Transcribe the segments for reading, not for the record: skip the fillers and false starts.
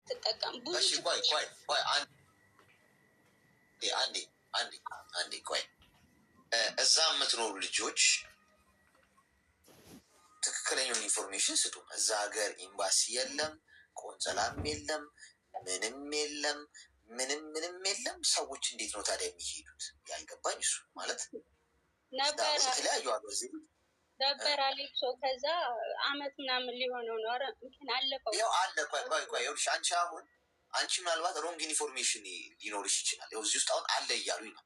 ትጠቀም ብዙ እሺ ቆይ አንዴ ቆይ እዛ የምትኖሩ ልጆች ትክክለኛውን ኢንፎርሜሽን ስጡ። እዛ ሀገር ኤምባሲ የለም፣ ቆንጸላም የለም፣ ምንም የለም፣ ምንም የለም። ሰዎች እንዴት ነው ታዲያ የሚሄዱት? ያልገባኝ እሱ ማለት የተለያዩ ሀገር ዜጎች ነበር አሌክሶ። ከዛ አመት ምናምን ሊሆነው ነው። ኧረ እንትን አለፈው። ያው አለ ቆይ አንቺ አሁን አንቺ ምናልባት ሮንግ ኢንፎርሜሽን ሊኖርሽ ይችላል። ያው እዚህ ውስጥ አሁን አለ እያሉኝ ነው።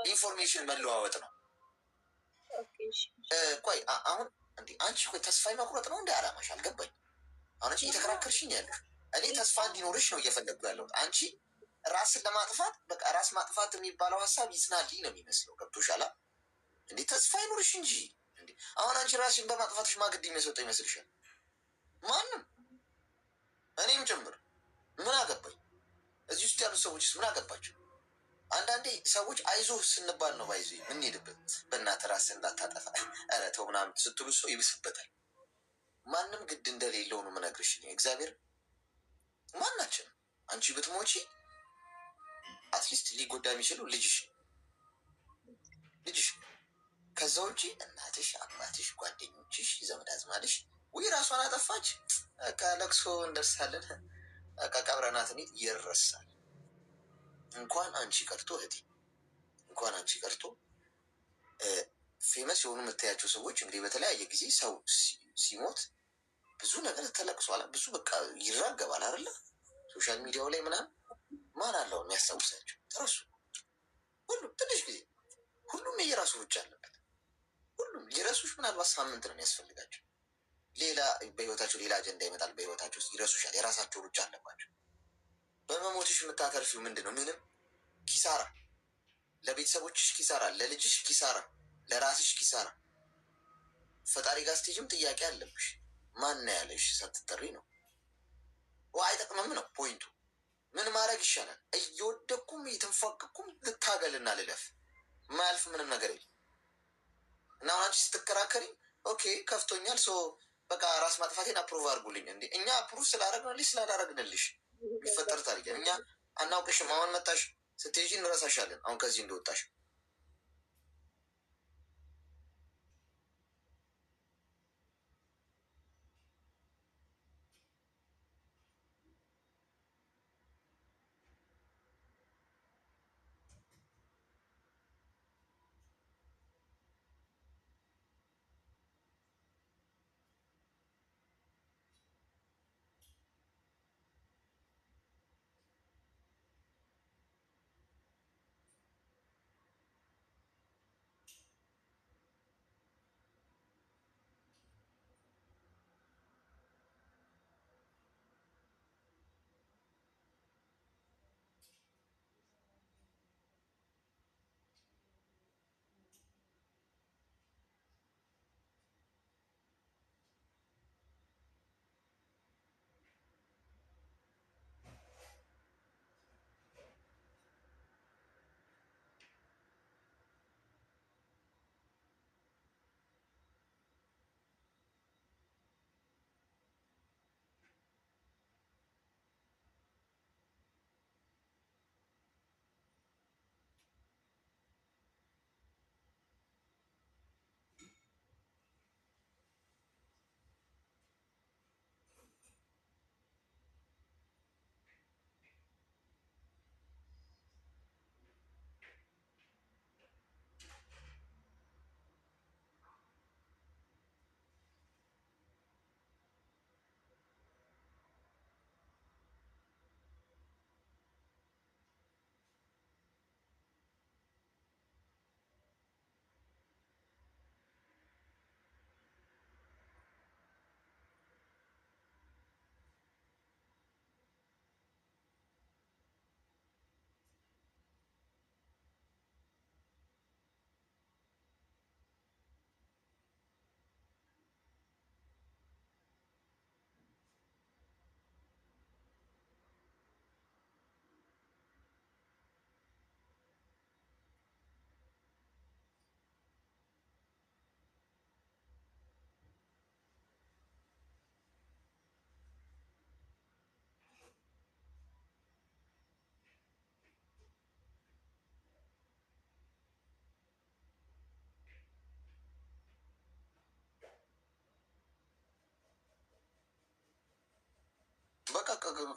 ኢንፎርሜሽን መለዋወጥ ነው። ቆይ አሁን እንዴ አንቺ ቆይ ተስፋ መቁረጥ ነው እንደ አላማሽ? አልገባኝ። አሁን አንቺ እየተከራከርሽኝ ያለሽ እኔ ተስፋ እንዲኖርሽ ነው እየፈለጉ ያለሁት። አንቺ ራስን ለማጥፋት በቃ ራስ ማጥፋት የሚባለው ሀሳብ ይጽናልኝ ነው የሚመስለው። ገብቶሻል እንዴ? ተስፋ ይኖርሽ እንጂ እንዴ አሁን አንቺ ራስሽን በማጥፋትሽ ማግድ የሚያስወጣ ይመስልሻል? ማንም እኔም ጭምር ምን አገባኝ? እዚህ ውስጥ ያሉት ሰዎችስ ምን አገባቸው? አንዳንዴ ሰዎች አይዞህ ስንባል ነው ባይዞ የምንሄድበት። በእናትህ ራስህን እንዳታጠፋ ኧረ ተው ምናምን ስትሉ ሰው ይብስበታል። ማንም ግድ እንደሌለው ነው የምነግርሽ። እግዚአብሔር ማናችን አንቺ ብትሞቺ አትሊስት ሊጎዳ የሚችለው ልጅሽ። ከዛ ውጪ እናትሽ፣ አባትሽ፣ ጓደኞችሽ፣ ዘመድ አዝማድሽ ወይ ራሷን አጠፋች ከለቅሶ እንደርሳለን ቀብረናት እንሂድ ይረሳል። እንኳን አንቺ ቀርቶ እህቴ እንኳን አንቺ ቀርቶ ፌመስ የሆኑ የምታያቸው ሰዎች እንግዲህ በተለያየ ጊዜ ሰው ሲሞት ብዙ ነገር ተለቅሷል። ብዙ በቃ ይራገባል አይደለ? ሶሻል ሚዲያው ላይ ምናምን ማን አለው የሚያስታውሳቸው? ተረሱ። ሁሉም ትንሽ ጊዜ ሁሉም የየራሱ ሩጫ አለበት። ሁሉም ሊረሱሽ ምናልባት ሳምንት ነው የሚያስፈልጋቸው። ሌላ በህይወታቸው ሌላ አጀንዳ ይመጣል። በህይወታቸው ውስጥ ይረሱሻል። የራሳቸው ሩጫ አለባቸው። በመሞትሽ የምታተርፊው ምንድን ነው? ምንም ኪሳራ፣ ለቤተሰቦችሽ ኪሳራ፣ ለልጅሽ ኪሳራ፣ ለራስሽ ኪሳራ። ፈጣሪ ጋር ስትሄጂም ጥያቄ አለብሽ። ማን ያለሽ ሳትጠሪ ነው። አይጠቅምም ነው ፖይንቱ። ምን ማድረግ ይሻላል? እየወደኩም እየተንፏቅኩም ልታገልና ልለፍ። ማያልፍ ምንም ነገር የለም። እና አንቺ ስትከራከሪ ኦኬ ከፍቶኛል፣ በቃ ራስ ማጥፋቴን አፕሩቭ አድርጉልኝ። እንዴ እኛ አፕሩቭ ስላደረግንልሽ ስላላደረግንልሽ ይፈጠር ታሪክ። እኛ አናውቅሽም። አሁን መጣሽ ስትሄጂ እንረሳሻለን። አሁን ከዚህ እንደወጣሽ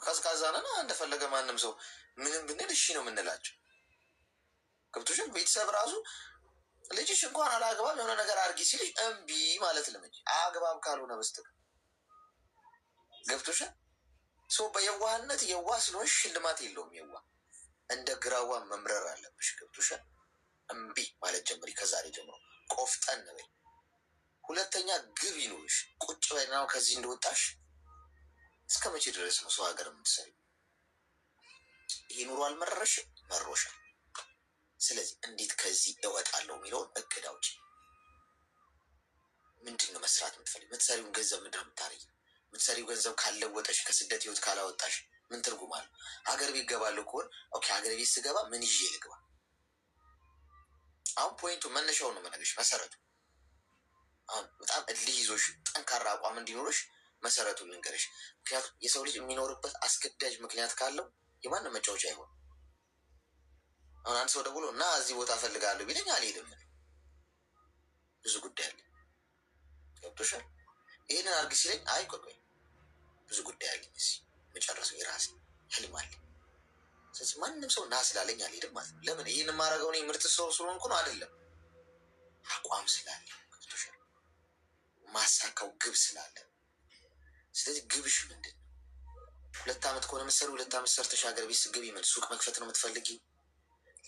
ቀዝቃዛ ነን እንደፈለገ ማንም ሰው ምንም ብንል እሺ ነው የምንላቸው። ገብቶሻል? ቤተሰብ ራሱ ልጅሽ እንኳን አላግባብ የሆነ ነገር አድርጊ ሲልሽ እምቢ ማለት ልምጅ አግባብ ካልሆነ በስተቀር ገብቶሻል? ሰው በየዋህነት የዋህ ስለሆንሽ ሽልማት የለውም። የዋህ እንደ ግራዋ መምረር አለብሽ። ገብቶሻል? እምቢ ማለት ጀምሪ። ከዛሬ ጀምሮ ቆፍጠን በይ። ሁለተኛ ግብ ይኑርሽ። ቁጭ በይና ከዚህ እንደወጣሽ እስከ መቼ ድረስ ነው ሰው ሀገር የምትሰሪ? ይህ ኑሮ አልመረረሽም? መሮሻል። ስለዚህ እንዴት ከዚህ እወጣለሁ የሚለውን እቅድ አውጪ። ምንድን ነው መስራት የምትፈልጊው? የምትሰሪውን ገንዘብ ምንድን ነው የምታረጊው? የምትሰሪው ገንዘብ ካለወጠሽ ከስደት ህይወት ካላወጣሽ ምን ትርጉም አለው? ሀገር ቤት ገባለሁ ከሆን ኦኬ፣ ሀገር ቤት ስገባ ምን ይዤ ልግባ? አሁን ፖይንቱ መነሻውን ነው የምነግርሽ፣ መሰረቱ። አሁን በጣም እልህ ይዞሽ ጠንካራ አቋም እንዲኖርሽ መሰረቱን ልንገርሽ። ምክንያቱም የሰው ልጅ የሚኖርበት አስገዳጅ ምክንያት ካለው የማንም መጫወቻ አይሆን። አሁን አንድ ሰው ደውሎ እና እዚህ ቦታ እፈልጋለሁ ቢለኝ አልሄድም፣ ብዙ ጉዳይ አለ። ገብቶሻል? ይህንን አድርግ ሲለኝ አይ ቆይ ብዙ ጉዳይ አለኝ፣ እዚህ መጨረሰው የራሴ ህልም አለ። ስለዚህ ማንም ሰው ና ስላለኝ አልሄድም ማለት ነው። ለምን? ይህን የማደርገው እኔ ምርጥ ሰው ስለሆንኩ ነው አይደለም፣ አቋም ስላለ። ገብቶሻል? ማሳካው ግብ ስላለ። ስለዚህ ግብሽ ምንድን ነው? 2 ዓመት ከሆነ መሰሩ 2 ዓመት ሰርተሽ ሀገር ቤት ስትገቢ ምን ሱቅ መክፈት ነው የምትፈልጊ?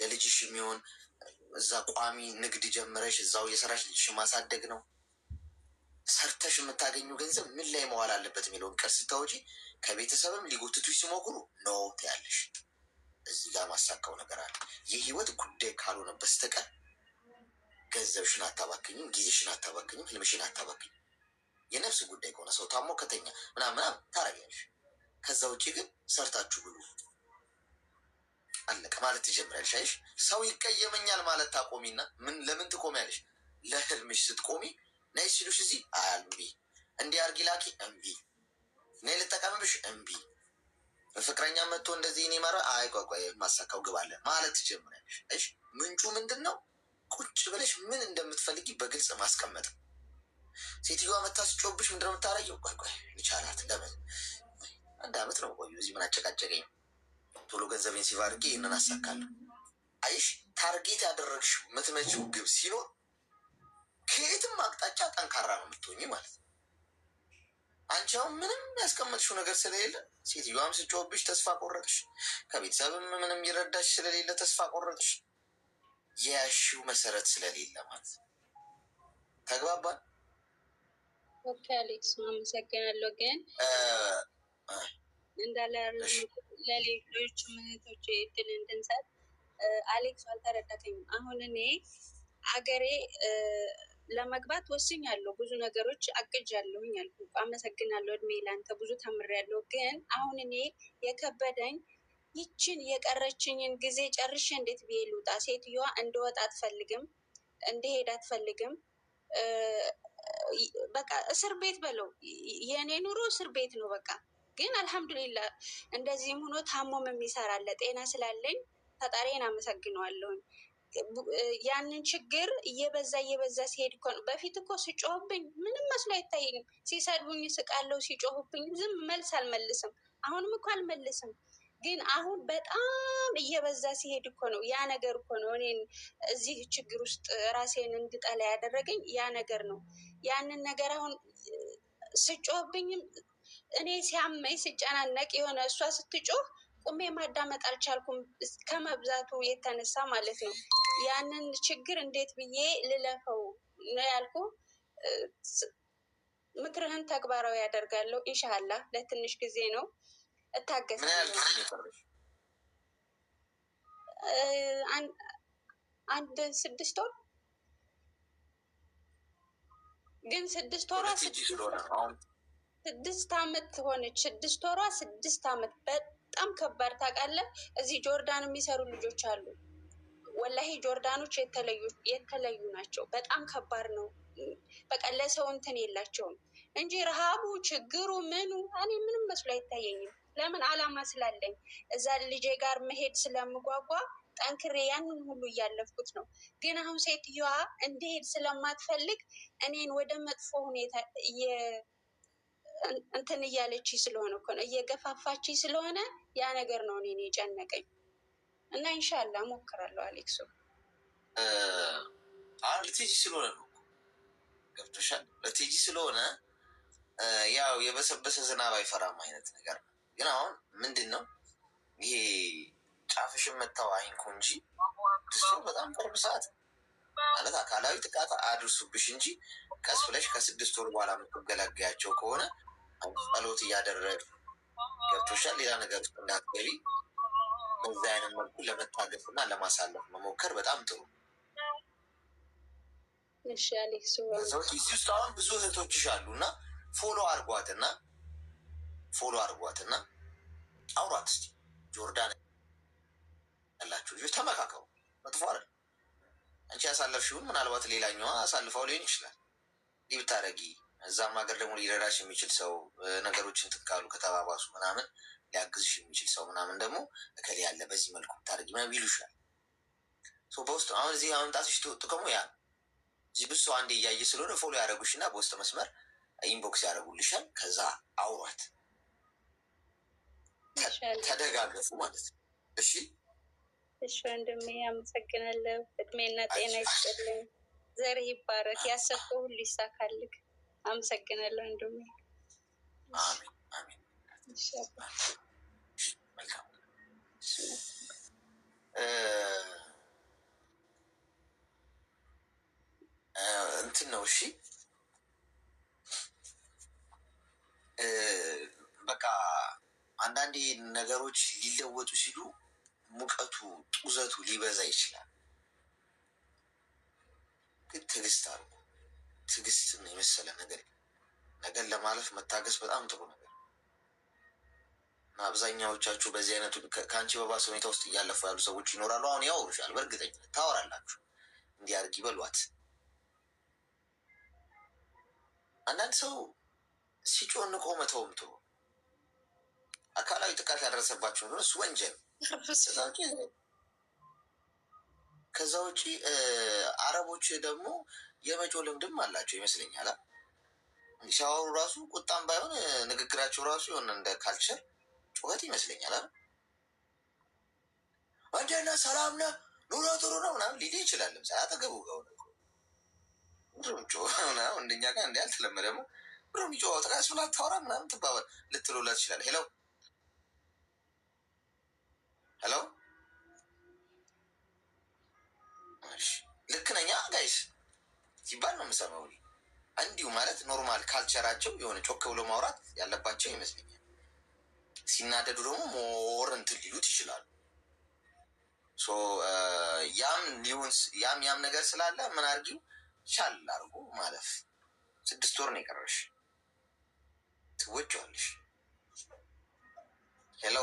ለልጅሽ የሚሆን እዛ ቋሚ ንግድ ጀምረሽ እዛው የሰራሽ ልጅሽ ማሳደግ ነው? ሰርተሽ የምታገኙ ገንዘብ ምን ላይ መዋል አለበት የሚለውን ቀር ስታወጪ ከቤተሰብም ሊጎትቱሽ ሲሞክሩ ኖ ትያለሽ። እዚህ ጋር ማሳካው ነገር አለ። የህይወት ጉዳይ ካልሆነ በስተቀር ገንዘብሽን አታባክኝም፣ ጊዜሽን አታባክኝም፣ ህልምሽን አታባክኝም። የነፍስ ጉዳይ ከሆነ ሰው ታሞ ከተኛ ምናምን ታረጊያለሽ። ከዛ ውጭ ግን ሰርታችሁ ብሉ አለቀ ማለት ትጀምሪያለሽ። አይሽ ሰው ይቀየመኛል ማለት ታቆሚና ምን ለምን ትቆሚያለሽ? ለህልምሽ ስትቆሚ ነይ ሲሉሽ እዚህ እምቢ፣ እንዲህ አርጊ ላኪ እምቢ፣ ነይ ልጠቀምብሽ እምቢ፣ በፍቅረኛ መጥቶ እንደዚህ እኔ መራ ቆይ ማሳካው ግባለ ማለት ትጀምሪያለሽ። እሺ ምንጩ ምንድን ነው? ቁጭ ብለሽ ምን እንደምትፈልጊ በግልጽ ማስቀመጥ። ሴትዮዋ መታ ስጮብሽ ምንድን ነው የምታረጊው? ቆይ ይቻላት ለምን 1 ዓመት ነው ቆዩ እዚህ ምን አጨቃጨቀኝ፣ ቶሎ ገንዘቤን ሲቭ አድርጌ ይህንን አሳካለሁ። አይሽ ታርጌት ያደረግሽው የምትመጪው ግብ ሲኖር ከየትም አቅጣጫ ጠንካራ ነው የምትሆኝ ማለት ነው። አንቺ አሁን ምንም ያስቀመጥሽው ነገር ስለሌለ ሴትዮዋም ስጮብሽ ተስፋ ቆረጥሽ፣ ከቤተሰብም ምንም ይረዳሽ ስለሌለ ተስፋ ቆረጥሽ። የያሽው መሰረት ስለሌለ ማለት ነው። ተግባባን? ኦኬ አሌክስ አመሰግናለሁ። ግን እንዳለ ለሌሎች እህቶች እድል እንድንሰጥ አሌክስ አልተረዳከኝም። አሁን እኔ አገሬ ለመግባት ወስኛለሁ። ብዙ ነገሮች አቅጃለሁኝ አልኩ። አመሰግናለሁ። እድሜ ላንተ ብዙ ተምሬያለሁ። ግን አሁን እኔ የከበደኝ ይችን የቀረችኝን ጊዜ ጨርሼ እንዴት ብዬ ልውጣ? ሴትዮዋ እንደወጣ አትፈልግም፣ እንደሄድ አትፈልግም። በቃ እስር ቤት በለው፣ የእኔ ኑሮ እስር ቤት ነው በቃ። ግን አልሐምዱሊላ እንደዚህም ሆኖ ታሞም የሚሰራለ ጤና ስላለኝ ፈጣሪን አመሰግነዋለሁኝ። ያንን ችግር እየበዛ ሲሄድ እኮ ነው። በፊት እኮ ሲጮህብኝ ምንም መስሎ አይታየኝም። ሲሰድቡኝ ስቃለው፣ ሲጮሁብኝ ዝም መልስ አልመልስም። አሁንም እኮ አልመልስም። ግን አሁን በጣም እየበዛ ሲሄድ እኮ ነው ያ ነገር እኮ ነው እኔን እዚህ ችግር ውስጥ ራሴን እንድጠላ ያደረገኝ ያ ነገር ነው። ያንን ነገር አሁን ስጮህብኝም እኔ ሲያመኝ ስጨናነቅ የሆነ እሷ ስትጮህ ቁሜ ማዳመጥ አልቻልኩም፣ ከመብዛቱ የተነሳ ማለት ነው። ያንን ችግር እንዴት ብዬ ልለፈው ነው ያልኩ። ምክርህን ተግባራዊ ያደርጋለሁ ኢንሻላህ። ለትንሽ ጊዜ ነው እታገሳለሁ። 6 ወር ግን 6 ወሯ 6 ዓመት ሆነች። 6 ወሯ 6 ዓመት በጣም ከባድ ታውቃለህ። እዚህ ጆርዳን የሚሰሩ ልጆች አሉ። ወላሂ ጆርዳኖች የተለዩ ናቸው። በጣም ከባድ ነው። በቃ ለሰው እንትን የላቸውም እንጂ ረሃቡ፣ ችግሩ፣ ምኑ እኔ ምንም መስሎ አይታየኝም። ለምን? አላማ ስላለኝ እዛ ልጄ ጋር መሄድ ስለምጓጓ ጠንክሬ ያንን ሁሉ እያለፍኩት ነው። ግን አሁን ሴትዮዋ እንዲሄድ ስለማትፈልግ እኔን ወደ መጥፎ ሁኔታ እንትን እያለች ስለሆነ እኮ ነው እየገፋፋች ስለሆነ ያ ነገር ነው እኔን የጨነቀኝ እና ኢንሻላ ሞክራለሁ። አሌክሶ አሁን ልትሄጂ ስለሆነ ነው ገብቶሻል። ልትሄጂ ስለሆነ ያው የበሰበሰ ዝናብ አይፈራም አይነት ነገር ነው። ግን አሁን ምንድን ነው ይሄ ጫፍሽን መታው አይንኩ እንጂ እሱ በጣም ቅርብ ሰዓት ማለት አካላዊ ጥቃት አድርሱብሽ እንጂ ቀስ ብለሽ ከ6 ወር በኋላ የምትገላገያቸው ከሆነ ጸሎት እያደረግ ገብቶሻል። ሌላ ነገር ውስጥ እንዳትገቢ በዛ አይነት መልኩ ለመታገፍ እና ለማሳለፍ መሞከር በጣም ጥሩ። እሺ አሌክስ፣ እዚህ ውስጥ አሁን ብዙ እህቶችሽ አሉ እና ፎሎ አርጓትና አውሯት እስኪ ጆርዳን ያላችሁ ልጆች ተመካከሩ። መጥፎ አይደል። አንቺ ያሳለፍሽውን ምናልባት ሌላኛዋ አሳልፈው ሊሆን ይችላል። ይህ ብታደረጊ እዛም ሀገር ደግሞ ሊረዳሽ የሚችል ሰው ነገሮችን ትካሉ ከተባባሱ ምናምን ሊያግዝሽ የሚችል ሰው ምናምን ደግሞ እከሌ ያለ በዚህ መልኩ ብታደረጊ ምናምን ይሉሻል። በውስጥ አሁን እዚህ አመምጣትሽ ጥቅሙ ያ እዚህ ብሶ አንዴ እያየ ስለሆነ ፎሎ ያደረጉሽ እና በውስጥ መስመር ኢንቦክስ ያደረጉልሻል። ከዛ አውሯት፣ ተደጋገፉ ማለት ነው። እሺ እሺ ወንድሜ አመሰግናለሁ። እድሜና ጤና ይስጥልኝ፣ ዘርህ ይባረክ፣ ያሰብከው ሁሉ ይሳካልክ። አመሰግናለሁ ወንድሜ። አሜን አሜን። መልካም እንትን ነው። እሺ በቃ አንዳንዴ ነገሮች ሊለወጡ ሲሉ ሙቀቱ ጡዘቱ ሊበዛ ይችላል። ግን ትዕግስት አድርጉ። ትዕግስትን የመሰለ ነገር ነገር ለማለፍ መታገስ በጣም ጥሩ ነገር እና አብዛኛዎቻችሁ በዚህ አይነቱ ከአንቺ በባሰ ሁኔታ ውስጥ እያለፉ ያሉ ሰዎች ይኖራሉ። አሁን ያወሩሻል፣ በእርግጠኝነት ታወራላችሁ። እንዲያርግ ይበሏት። አንዳንድ ሰው ሲጮንቆ መተውም ጥሩ። አካላዊ ጥቃት ያደረሰባቸው እንደሆነ እሱ ወንጀል። ከዛ ውጭ አረቦች ደግሞ የመጮ ልምድም አላቸው ይመስለኛል። ሲያወሩ ራሱ ቁጣም ባይሆን ንግግራቸው ራሱ የሆነ እንደ ካልቸር ጩኸት ይመስለኛል። እንዴት ነህ ሰላም ነህ ኑሮ ጥሩ ነው ምናምን ሊል ይችላል። ለምሳሌ አጠገቡ ጋር እንደኛ ጋር እንዲ አልተለመደም። ብሮ ሚጮ ጥቃስ ብላ ታወራ ምናምን ትባባል ልትሉላት ይችላል። ሄሎ ሄሎ፣ ልክ ነኛ ጋይስ ሲባል ነው የምሰማው። እንዲሁ ማለት ኖርማል ካልቸራቸው የሆነ ጮክ ብሎ ማውራት ያለባቸው ይመስለኛል። ሲናደዱ ደግሞ ሞር እንትን ሊሉት ይችላሉ። ያም ነገር ስላለ ምን አድርጊው ሻል አድርጎ ማለፍ። 6 ወር ነው የቀረሽ፣ ትወጪዋለሽ። ሄሎ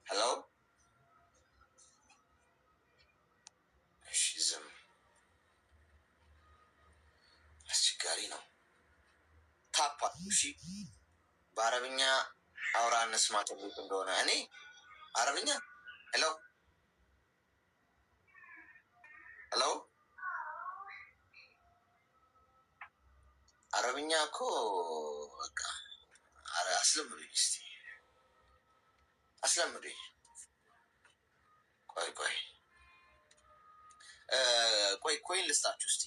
ሄሎ፣ እሺ ዝም አስቸጋሪ ነው። ታፓ እሺ፣ በአረብኛ አውራ እንስማ ተብሎት እንደሆነ እኔ አረብኛ ሄሎ ሄሎ፣ አረብኛ እኮ በቃ አስለምዱኝ እስቲ አስለምዱኝ። ቆይ ኮይን ልስጣችሁ እስቲ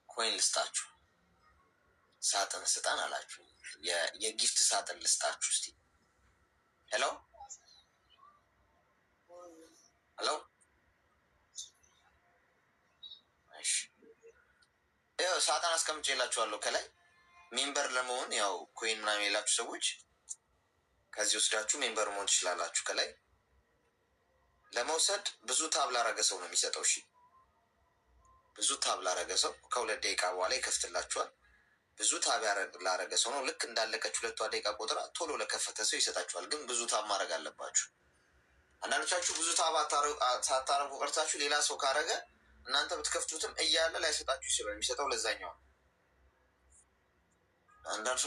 ኮይን ልስጣችሁ። ሳጥን ስጠን አላችሁ። የጊፍት ሳጥን ልስጣችሁ እስቲ። ሄሎ ሄሎ፣ እሺ ያው ሳጥን አስቀምጬላችኋለሁ ከላይ። ሜምበር ለመሆን ያው ኮይን ምናምን የላችሁ ሰዎች ከዚህ ወስዳችሁ ሜምበር መሆን ትችላላችሁ። ከላይ ለመውሰድ ብዙ ታብ ላረገ ሰው ነው የሚሰጠው። እሺ ብዙ ታብ ላረገ ሰው ከ2 ደቂቃ በኋላ ይከፍትላችኋል። ብዙ ታብ ላረገ ሰው ነው። ልክ እንዳለቀች 2 ደቂቃ ቆጥራ ቶሎ ለከፈተ ሰው ይሰጣችኋል። ግን ብዙ ታብ ማድረግ አለባችሁ። አንዳንዶቻችሁ ብዙ ታብ ሳታረጉ ቀርታችሁ ሌላ ሰው ካረገ እናንተ ብትከፍቱትም እያለ ላይሰጣችሁ ይችላል። የሚሰጠው ለዛኛው አንዳንድ